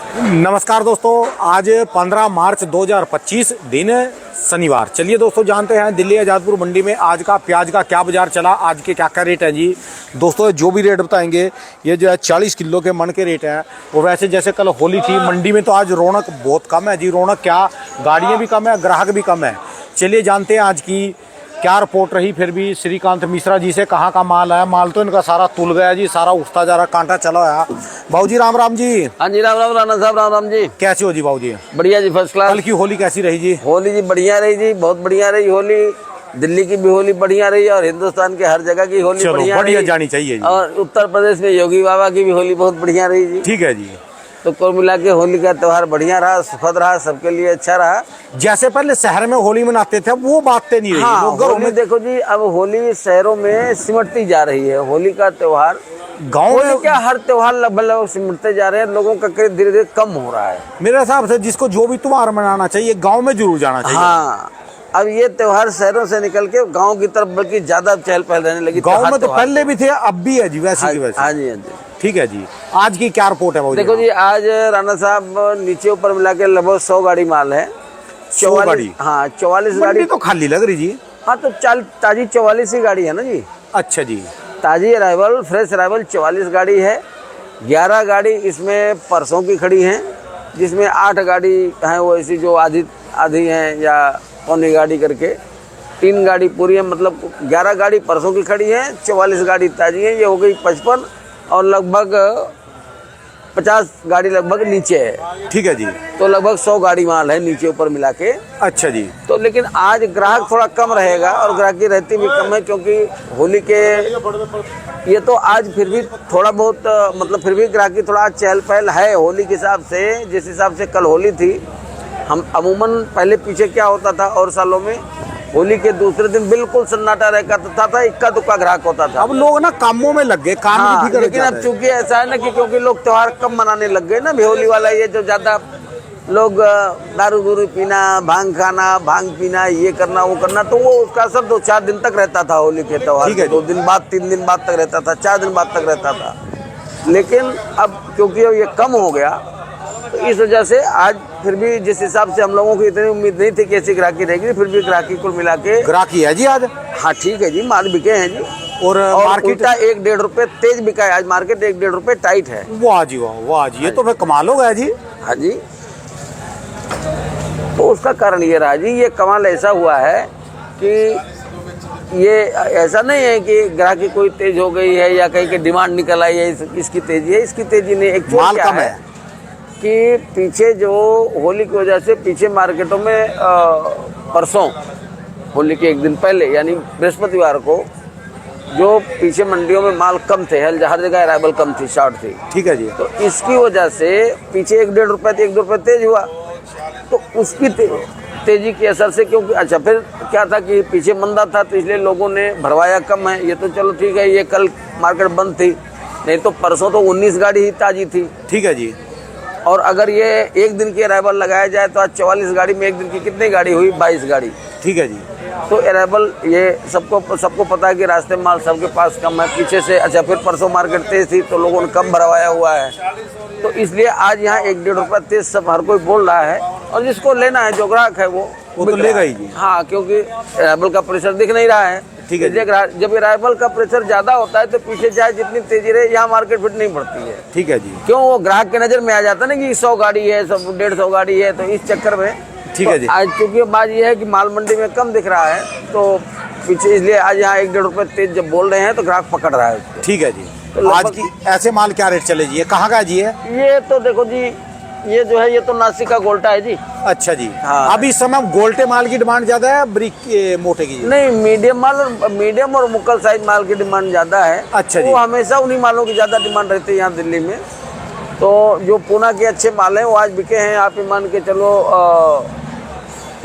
नमस्कार दोस्तों, आज 15 मार्च 2025 दिन शनिवार। चलिए दोस्तों जानते हैं दिल्ली आज़ादपुर मंडी में आज का प्याज का क्या बाजार चला, आज के क्या क्या रेट है जी। दोस्तों जो भी रेट बताएंगे ये जो है 40 किलो के मन के रेट है। वो वैसे जैसे कल होली थी मंडी में तो आज रौनक बहुत कम है जी। रौनक क्या, गाड़ियाँ भी कम है, ग्राहक भी कम है। चलिए जानते हैं आज की क्या रिपोर्ट रही। फिर भी श्रीकांत मिश्रा जी से कहाँ का माल है। माल तो इनका सारा तुल गया जी, सारा उठता जा रहा, कांटा चला है। भाऊ जी राम राम जी। हाँ जी राम राम राणा साहब, राम राम जी। कैसे हो जी भाऊ जी? बढ़िया जी, फर्स्ट क्लास। कल की होली कैसी रही जी? होली जी बढ़िया रही जी, बहुत बढ़िया रही होली। दिल्ली की भी होली बढ़िया रही और हिंदुस्तान के हर जगह की होली बढ़िया रही। जानी चाहिए जी। और उत्तर प्रदेश में योगी बाबा की भी होली बहुत बढ़िया रही जी। ठीक है जी। तो कुल मिला के होली का त्योहार बढ़िया रहा, सुखद रहा, सबके लिए अच्छा रहा। जैसे पहले शहर में होली मनाते थे वो बातें नहीं रही। हाँ, घरों होली में देखो जी, अब होली शहरों में सिमटती जा रही है। होली का त्योहार गाँव होली में क्या हर त्योहार लगभग सिमटते जा रहे हैं, लोगों का धीरे धीरे कम हो रहा है। मेरे हिसाब से जिसको जो भी त्योहार मनाना चाहिए गाँव में जरूर जाना चाहिए। हाँ, अब ये त्योहार शहरों से निकल के गांव की तरफ बल्कि ज्यादा चहल पहल रहने लगी। गाँव में तो पहले भी थे, अब भी है जी वैसे की वैसे। हाँ जी, हाँ जी। ठीक है जी। आज की क्या रिपोर्ट है भाऊ जी? देखो जी, आज राणा साहब नीचे ऊपर मिला के लगभग 100 गाड़ी माल है। 100 गाड़ी? हाँ, 44 गाड़ी तो खाली लग रही जी। हाँ, तो ताजी 44 ही गाड़ी है ना जी। अच्छा जी। ताजी अराइवल, फ्रेश अराइवल 44 गाड़ी है। 11 गाड़ी इसमें परसों की खड़ी हैं, जिसमें 8 गाड़ी हैं वो ऐसी जो आधी आधी हैं या पौनी गाड़ी करके। 3 गाड़ी पूरी है, मतलब 11 गाड़ी परसों की खड़ी है, 44 गाड़ी ताजी है। ये हो गई 55 और लगभग 50 गाड़ी लगभग नीचे है। ठीक है जी। तो लगभग 100 गाड़ी माल है नीचे ऊपर मिला के। अच्छा जी। तो लेकिन आज ग्राहक थोड़ा कम रहेगा और ग्राहकी रहती भी कम है, क्योंकि होली के ये तो आज फिर भी थोड़ा बहुत मतलब फिर भी ग्राहकी थोड़ा चहल पहल है होली के हिसाब से। जिस हिसाब से कल होली थी, हम अमूमन पहले पीछे क्या होता था और सालों में होली के दूसरे दिन बिल्कुल सन्नाटा रहता था, इक्का दुक्का ग्राहक होता था। अब लोग ना कामों में लग गए, काम हाँ, नहीं कर लेकिन अब चूंकि ऐसा है ना कि क्योंकि लोग त्योहार कम मनाने लग गए ना, होली वाला ये जो ज्यादा लोग दारू दूरू पीना, भांग खाना, भांग पीना, ये करना वो करना, तो वो उसका असर 2-4 दिन तक रहता था होली के त्योहार। 2 दिन बाद 3 दिन बाद तक रहता था, 4 दिन बाद तक रहता था। लेकिन अब क्योंकि अब ये कम हो गया, तो इस वजह से आज फिर भी जिस हिसाब से हम लोगों को इतनी उम्मीद नहीं थी कि ऐसी ग्राहकी रहेगी, फिर भी ग्राहकी कुल मिला के ग्राहकी है जी आज। हाँ ठीक है जी, माल बिके हैं जी। और मार्केट 1-1.5 रुपए तेज बिका है आज, मार्केट 1-1.5 रुपए टाइट है। वाह जी वाह, वाह जी, ये तो फिर कमाल हो गया जी। हाँ जी। तो उसका कारण ये रहा जी, ये कमाल ऐसा हुआ है कि ये ऐसा नहीं है कि ग्राहकी कोई तेज हो गई है या कहीं की डिमांड निकल आई है इसकी तेजी है। इसकी तेजी नहीं, एक्चुअली क्या है कि पीछे जो होली की वजह से पीछे मार्केटों में परसों होली के एक दिन पहले यानी बृहस्पतिवार को जो पीछे मंडियों में माल कम थे, हर जगह अराइवल कम थी, शॉर्ट थी। ठीक है जी। तो इसकी वजह से पीछे 1-1.5 रुपए 1-2 रुपए तेज हुआ, तो उसकी तेजी के असर से क्योंकि अच्छा फिर क्या था कि पीछे मंदा था तो इसलिए लोगों ने भरवाया कम है। ये तो चलो ठीक है, ये कल मार्केट बंद थी, नहीं तो परसों तो 19 गाड़ी ही ताजी थी। ठीक है जी। और अगर ये एक दिन की अराइवल लगाया जाए तो आज 44 गाड़ी में एक दिन की कितनी गाड़ी हुई? 22 गाड़ी। ठीक है जी। तो अराइवल ये सबको पता है कि रास्ते में माल सबके पास कम है पीछे से। अच्छा फिर परसों मार्केट तेज थी तो लोगों ने कम भरवाया हुआ है, तो इसलिए आज यहाँ 1-1.5 रुपया तेज सब हर कोई बोल रहा है। और जिसको लेना है, जो ग्राहक है वो तो लेगा ही जी। हाँ, क्योंकि अराइवल का प्रेशर दिख नहीं रहा है। ठीक है। जब अराइवल का प्रेशर ज्यादा होता है तो पीछे चाहे जितनी तेजी रहे, यहाँ मार्केट फिट नहीं पड़ती है। ठीक है जी। क्यों? वो ग्राहक के नजर में आ जाता है ना कि 100 गाड़ी है, 150 गाड़ी है, तो इस चक्कर में। ठीक है जी। आज क्योंकि बात ये है कि माल मंडी में कम दिख रहा है तो पीछे, इसलिए आज यहाँ 1-1.5 रुपए तेज जब बोल रहे हैं तो ग्राहक पकड़ रहा है। ठीक है जी। तो आज की ऐसे माल क्या रेट चले जी? ये कहाँ का जी है? ये तो देखो जी, ये जो है ये तो नासिक का गोल्टा है जी। अच्छा जी। हाँ। अभी इस समय गोल्टे माल की डिमांड ज्यादा है, ब्रिक मोटे की? नहीं, मीडियम और मुकल साइज माल की डिमांड ज्यादा है। अच्छा जी। वो हमेशा उन्हीं मालों की ज्यादा डिमांड रहती है यहाँ दिल्ली में। तो जो पूना के अच्छे माल हैं वो आज बिके हैं, आप ही मान के चलो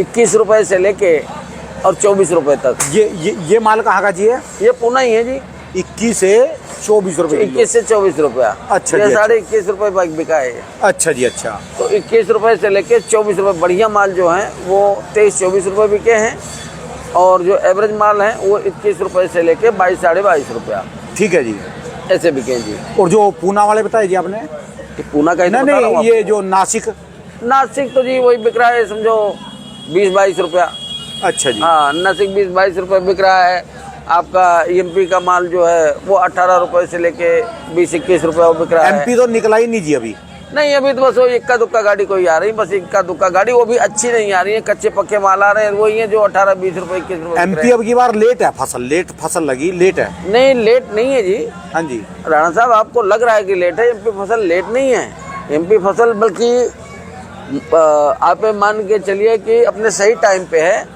21 रुपए से लेके और 24 रुपए तक। ये माल कहाँ का जी है? ये पूना ही है जी। 21 से 24 रुपए? 21 से 24 रुपया। अच्छा ये जी। 21.5 रुपए बाइक बिका है। अच्छा जी। अच्छा। तो 21 रुपए से लेके 24 रुपए बढ़िया माल जो है वो 23-24 रुपए बिके हैं, और जो एवरेज माल है वो 21 रुपए से लेके 22-22.5 रुपया। ठीक है जी। ऐसे बिके जी। और जो पूना वाले बताए जी आपने? कि पूना का ही तो नहीं बता रहा हूँ नहीं, ये जो नासिक? नासिक तो जी वही बिक रहा है, समझो 20-22 रुपया। अच्छा जी। हाँ, नासिक 20-22 रुपये बिक रहा है। आपका एमपी का माल जो है वो 18 रुपए से लेके 20-21 रुपये वो बिक रहा है। एमपी तो निकला ही नहीं जी अभी? नहीं, अभी तो बस वो इक्का दुक्का गाड़ी कोई आ रही, बस इक्का दुक्का गाड़ी, वो भी अच्छी नहीं आ रही है, कच्चे पक्के माल आ रहे हैं, वही है जो 18-20 रुपए 21 रुपए। एमपी अब की बार लेट है फसल, लेट फसल लगी, लेट है। नहीं, लेट नहीं है जी। हाँ जी। राणा साहब, आपको लग रहा है कि लेट है, एमपी फसल लेट नहीं है। एमपी फसल बल्कि आप मान के चलिए कि अपने सही टाइम पे है,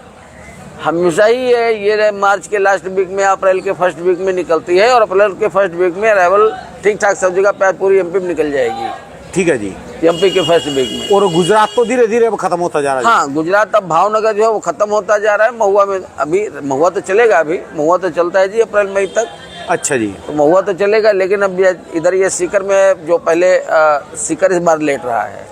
हमेशा ही है। ये मार्च के लास्ट वीक में, अप्रैल के फर्स्ट वीक में निकलती है, और अप्रैल के फर्स्ट वीक में अराइवल ठीक ठाक सब जगह पे पूरी एमपी में निकल जाएगी। ठीक है जी। एमपी के फर्स्ट वीक में। और गुजरात तो धीरे धीरे अब खत्म होता जा रहा है। हाँ, गुजरात अब भावनगर जो है वो खत्म होता जा रहा है। महुआ में अभी, महुआ तो चलेगा, अभी महुआ तो चलता है जी अप्रैल मई तक। अच्छा जी। तो महुआ तो चलेगा, लेकिन अब इधर ये सीकर में जो पहले सीकर इस बार लेट रहा है।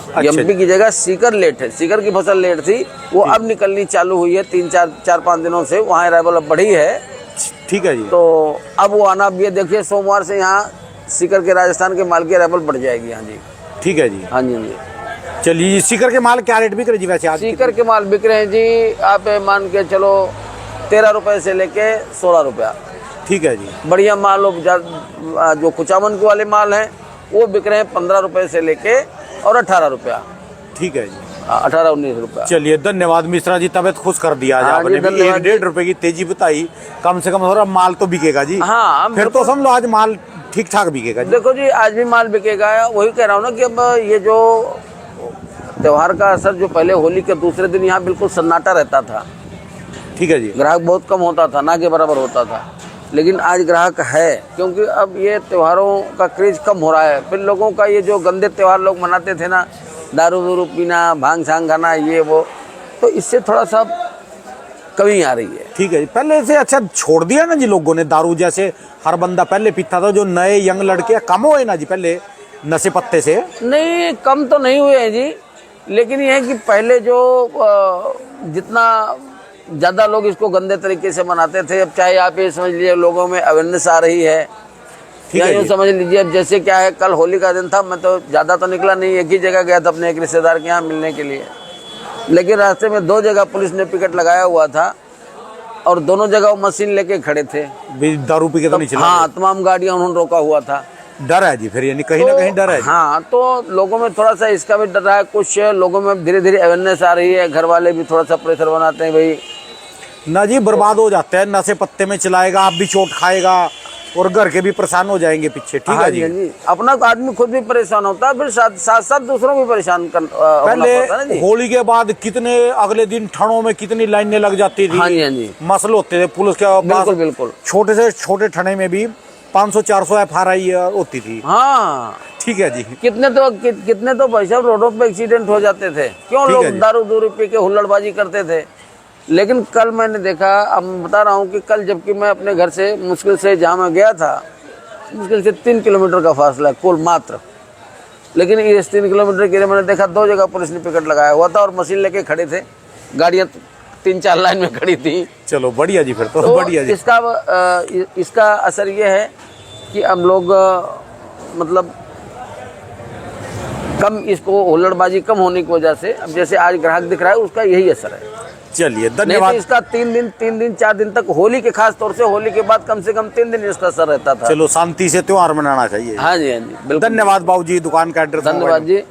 अच्छा। एमपी की जगह सीकर लेट है, सीकर की फसल लेट थी, वो अब निकलनी चालू हुई है 3-4-5 दिनों से, वहाँ अराइवल अब बढ़ी है। ठीक है जी। तो अब वो आना, अब ये देखिए सोमवार से यहाँ सीकर के राजस्थान के माल की अराइवल बढ़ जाएगी। हाँ जी। ठीक है जी। हाँ जी, हाँ जी। चलिए जी, सीकर के माल क्या रेट बिक रहे जी वैसे आज? सीकर के माल बिक रहे हैं जी, आप मान के चलो 13 रुपए से लेके 16 रुपया। ठीक है जी। बढ़िया माल जो कुचामन के वाले माल हैं वो बिक रहे हैं 15 रुपए से लेके और 18 रुपया। ठीक है जी। 18-19 रुपया। चलिए, धन्यवाद मिश्रा जी, तबीयत खुश कर दिया आज हाँ आपने जी, भी। धन्यवाद 1-1.5 रुपए की तेजी बताई, कम से कम हो रहा माल तो बिकेगा जी। हाँ, फिर तो समझ लो आज माल ठीक ठाक बिकेगा जी। देखो जी, आज भी माल बिकेगा। वही कह रहा हूँ ना कि अब ये जो त्योहार का असर, जो पहले होली के दूसरे दिन यहाँ बिल्कुल सन्नाटा रहता था, ठीक है जी। ग्राहक बहुत कम होता था, ना के बराबर होता था, लेकिन आज ग्राहक है, क्योंकि अब ये त्योहारों का क्रेज कम हो रहा है। फिर लोगों का ये जो गंदे त्योहार लोग मनाते थे ना, दारू दूरू पीना, भांग छांग खाना, ये वो, तो इससे थोड़ा सा कमी आ रही है। ठीक है जी। पहले से अच्छा छोड़ दिया ना जी लोगों ने दारू, जैसे हर बंदा पहले पीता था, जो नए यंग लड़के कम हुए ना जी पहले नशे पत्ते से? नहीं, कम तो नहीं हुए हैं जी, लेकिन ये है कि पहले जो जितना ज़्यादा लोग इसको गंदे तरीके से मनाते थे, अब चाहे आप ये समझ लीजिए लोगों में अवेयरनेस आ रही है, या यूँ समझ लीजिए। अब जैसे क्या है, कल होली का दिन था, मैं तो ज़्यादा तो निकला नहीं, एक ही जगह गया था अपने एक रिश्तेदार के यहाँ मिलने के लिए, लेकिन रास्ते में 2 जगह पुलिस ने पिकेट लगाया हुआ था, और दोनों जगह वो मशीन लेके खड़े थे, दारू पी के तो नहीं चला? हाँ, तमाम गाड़ियाँ उन्होंने रोका हुआ था। डर है जी फिर, यानी कहीं ना कहीं डर है जी। हाँ, तो लोगों में थोड़ा सा इसका भी डर रहा है, कुछ लोगों में धीरे धीरे अवेयरनेस आ रही है, घर वाले भी थोड़ा सा प्रेशर बनाते हैं, भाई ना जी बर्बाद हो जाते हैं, नशे पत्ते में चलाएगा, आप भी चोट खाएगा, और घर के भी परेशान हो जाएंगे पीछे। ठीक है जी। अपना आदमी खुद भी परेशान होता है, फिर साथ साथ दूसरों को परेशान पहले होली के बाद कितने अगले दिन ठणों में कितनी लाइनें लग जाती थी। हाँ जी, हाँ जी। मसले होते थे पुलिस के पास। बिल्कुल बिल्कुल। छोटे से छोटे ठणे में भी 500-400 FRI होती थी। हाँ, ठीक है जी। कितने तो भाई साहब रोडों पे एक्सीडेंट हो जाते थे, क्यों? लोग दारू दूरू पी के हुल्लड़बाजी करते थे। लेकिन कल मैंने देखा, अब बता रहा हूँ कि कल जबकि मैं अपने घर से मुश्किल से जहाँ मैं गया था, मुश्किल से 3 किलोमीटर का फासला है कुल मात्र, लेकिन इस 3 किलोमीटर के लिए मैंने देखा 2 जगह पुलिस ने पिकेट लगाया हुआ था, और मशीन लेके खड़े थे, गाड़ियाँ 3-4 लाइन में खड़ी थी। चलो बढ़िया जी, फिर तो बढ़िया जी। इसका असर ये है कि हम लोग मतलब कम, इसको हुल्लड़बाजी कम होने की वजह से अब जैसे आज ग्राहक दिख रहा है, उसका यही असर है। चलिए, नहीं धन्यवाद। तो इसका 3 दिन 4 दिन तक, होली के खास तौर से होली के बाद कम से कम 3 दिन इसका असर रहता था। चलो, शांति से त्योहार मनाना चाहिए। हाँ जी, हाँ जी, बिल्कुल। धन्यवाद बाबू जी। दुकान का एड्रेस? धन्यवाद जी।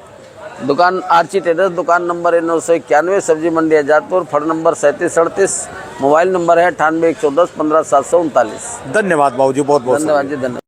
दुकान आर्ची टेलर्स, दुकान नंबर है 991, सब्जी मंडी आजादपुर, फड़ नंबर 3738, मोबाइल नंबर है 98 110 15 739। धन्यवाद बाबू जी, बहुत बहुत धन्यवाद जी, धन्यवाद।